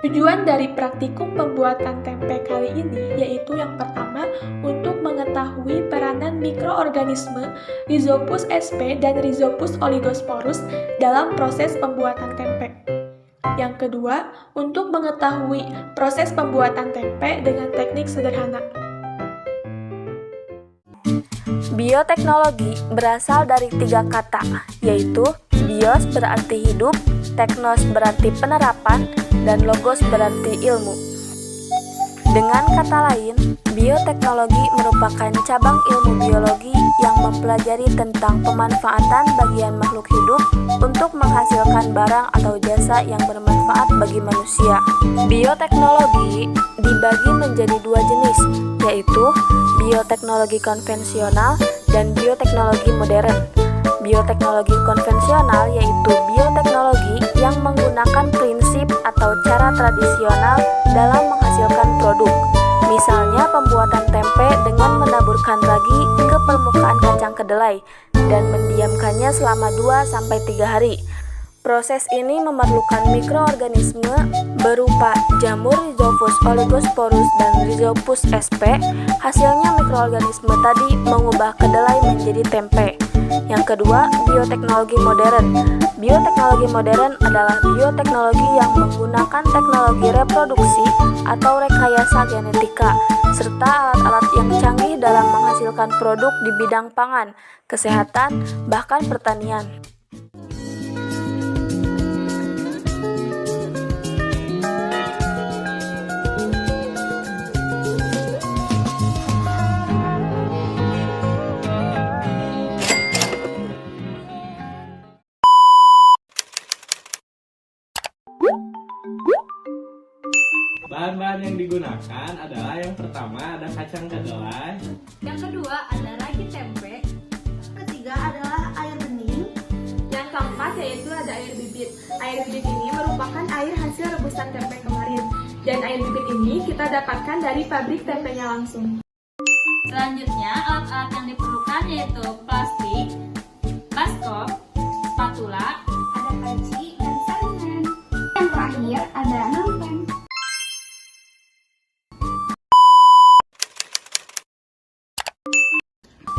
Tujuan dari praktikum pembuatan tempe kali ini yaitu yang pertama untuk mengetahui peranan mikroorganisme Rhizopus sp dan Rhizopus oligosporus dalam proses pembuatan tempe. Yang kedua, untuk mengetahui proses pembuatan tempe dengan teknik sederhana. Bioteknologi berasal dari 3 kata, yaitu bios berarti hidup, teknos berarti penerapan, dan logos berarti ilmu. Dengan kata lain, bioteknologi merupakan cabang ilmu biologi yang mempelajari tentang pemanfaatan bagian makhluk hidup untuk menghasilkan barang atau jasa yang bermanfaat bagi manusia. Bioteknologi dibagi menjadi 2 jenis, yaitu bioteknologi konvensional dan bioteknologi modern. Bioteknologi konvensional yaitu bioteknologi yang menggunakan prinsip atau cara tradisional dalam menghasilkan produk. Misalnya pembuatan tempe dengan menaburkan ragi ke permukaan kacang kedelai dan mendiamkannya selama 2-3 hari. Proses ini memerlukan mikroorganisme berupa jamur Rhizopus oligosporus dan Rhizopus sp. Hasilnya mikroorganisme tadi mengubah kedelai menjadi tempe. Yang kedua, bioteknologi modern. Bioteknologi modern adalah bioteknologi yang menggunakan teknologi reproduksi atau rekayasa genetika, serta alat-alat yang canggih dalam menghasilkan produk di bidang pangan, kesehatan, bahkan pertanian. Bahan-bahan yang digunakan adalah yang pertama ada kacang kedelai, yang kedua ada ragi tempe, Ketiga adalah air bening. yang keempat yaitu ada air bibit. Air bibit ini merupakan air hasil rebusan tempe kemarin, dan air bibit ini kita dapatkan dari pabrik tempenya langsung. Selanjutnya alat-alat yang diperlukan yaitu plastik, baskom, spatula, Ada panci dan saringan. Yang terakhir ada nampan.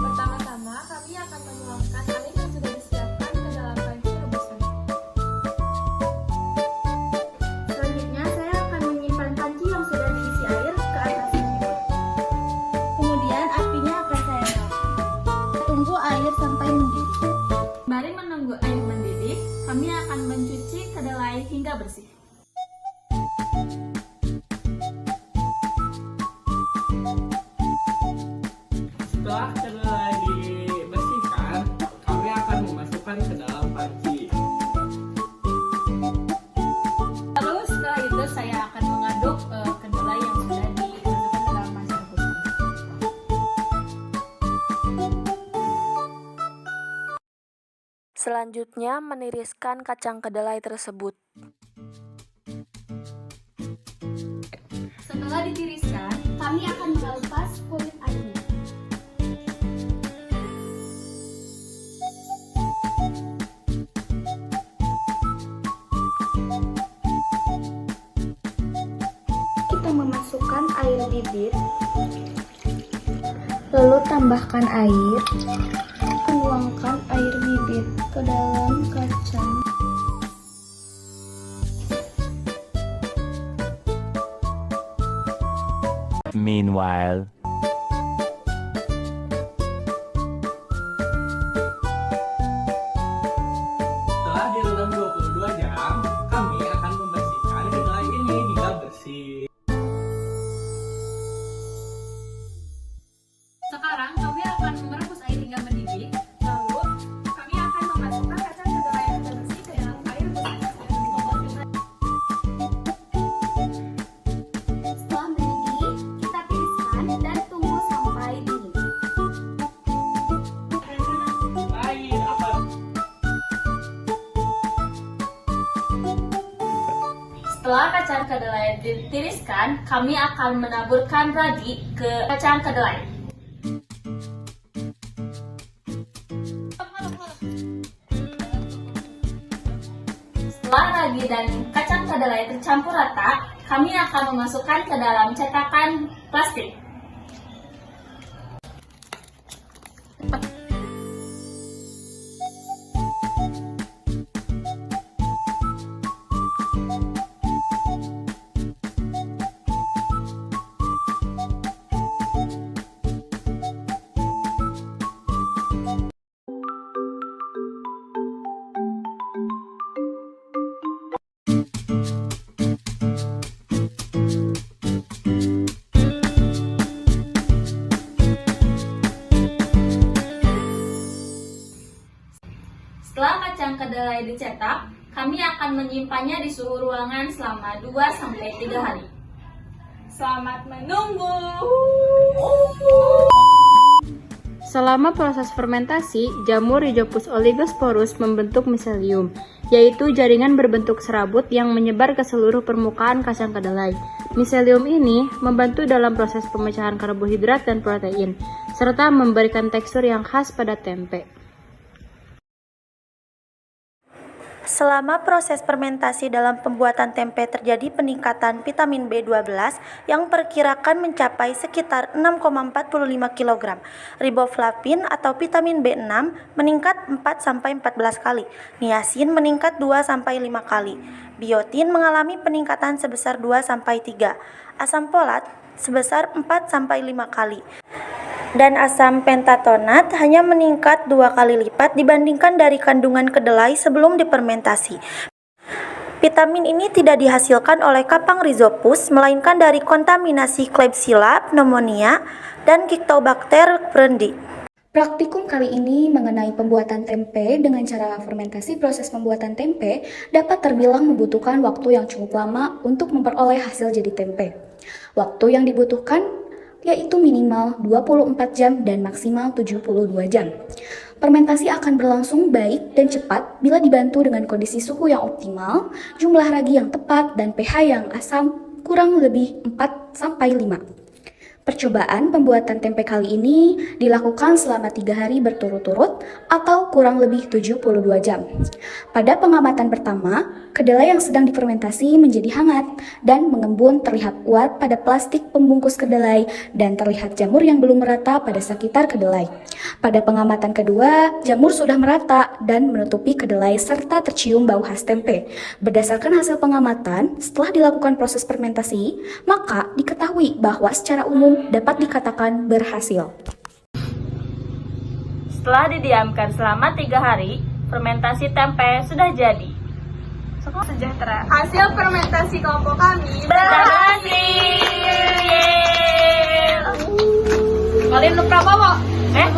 Pertama-tama, kami akan menuangkan air yang sudah disiapkan ke dalam panci rebusan. Selanjutnya saya akan menyimpan panci yang sudah diisi air ke atas kompor. Kemudian apinya akan saya nyalakan. Tunggu air sampai mendidih. Mari menunggu air mendidih, kami akan mencuci kedelai hingga bersih. Setelah kedelai dibersihkan, kami akan memasukkan ke dalam panci. Lalu setelah itu saya akan mengaduk kedelai yang sudah dimasukkan ke dalam panci rebusan. Selanjutnya, meniriskan kacang kedelai tersebut. Setelah ditiriskan, Kami akan melepas kulit airnya. Kita memasukkan air bibit, lalu tambahkan air, tuangkan air bibit ke dalam kacang. Meanwhile, Setelah direndam 22 jam, kami akan membersihkan kedelai ini hingga bersih. sekarang kami akan merebus air hingga mendidih. Lalu kami akan memasukkan kacang kedelai yang sudah bersih ke dalam air rebusan. Setelah mendidih, kita tiriskan dan tunggu sampai dingin. Lain apa? Setelah kacang kedelai ditiriskan, kami akan menaburkan ragi ke kacang kedelai. Setelah ragi dan kacang kedelai tercampur rata, kami akan memasukkan ke dalam cetakan plastik. Setelah kacang kedelai dicetak, kami akan menyimpannya di suhu ruangan selama 2-3 hari. Selamat menunggu! Selama proses fermentasi, jamur Rhizopus oligosporus membentuk miselium, yaitu jaringan berbentuk serabut yang menyebar ke seluruh permukaan kacang kedelai. Miselium ini membantu dalam proses pemecahan karbohidrat dan protein, serta memberikan tekstur yang khas pada tempe. Selama proses fermentasi dalam pembuatan tempe terjadi peningkatan vitamin B12 yang perkirakan mencapai sekitar 6,45 kg. Riboflavin atau vitamin B6 meningkat 4-14 kali. Niacin meningkat 2-5 kali. Biotin mengalami peningkatan sebesar 2-3. Asam folat sebesar 4-5 kali. Dan asam pentatonat hanya meningkat 2 kali lipat dibandingkan dari kandungan kedelai sebelum difermentasi. Vitamin ini tidak dihasilkan oleh kapang Rhizopus, melainkan dari kontaminasi Klebsiella pneumonia dan Kictobacter brundi. Praktikum kali ini mengenai pembuatan tempe dengan cara fermentasi. Proses pembuatan tempe dapat terbilang membutuhkan waktu yang cukup lama untuk memperoleh hasil jadi tempe. Waktu yang dibutuhkan yaitu minimal 24 jam dan maksimal 72 jam. Fermentasi akan berlangsung baik dan cepat bila dibantu dengan kondisi suhu yang optimal, jumlah ragi yang tepat, dan pH yang asam kurang lebih 4-5. Percobaan pembuatan tempe kali ini dilakukan selama 3 hari berturut-turut atau kurang lebih 72 jam. Pada pengamatan pertama, kedelai yang sedang difermentasi menjadi hangat dan mengembun terlihat kuat pada plastik pembungkus kedelai dan terlihat jamur yang belum merata pada sekitar kedelai. Pada pengamatan kedua, jamur sudah merata dan menutupi kedelai serta tercium bau khas tempe. Berdasarkan hasil pengamatan, setelah dilakukan proses fermentasi, maka diketahui bahwa secara umum dapat dikatakan berhasil. Setelah didiamkan selama 3 hari, fermentasi tempe sudah jadi. Sejahtera. Hasil fermentasi kelompok kami Berhasil! Kalian lupa bawa. Eh?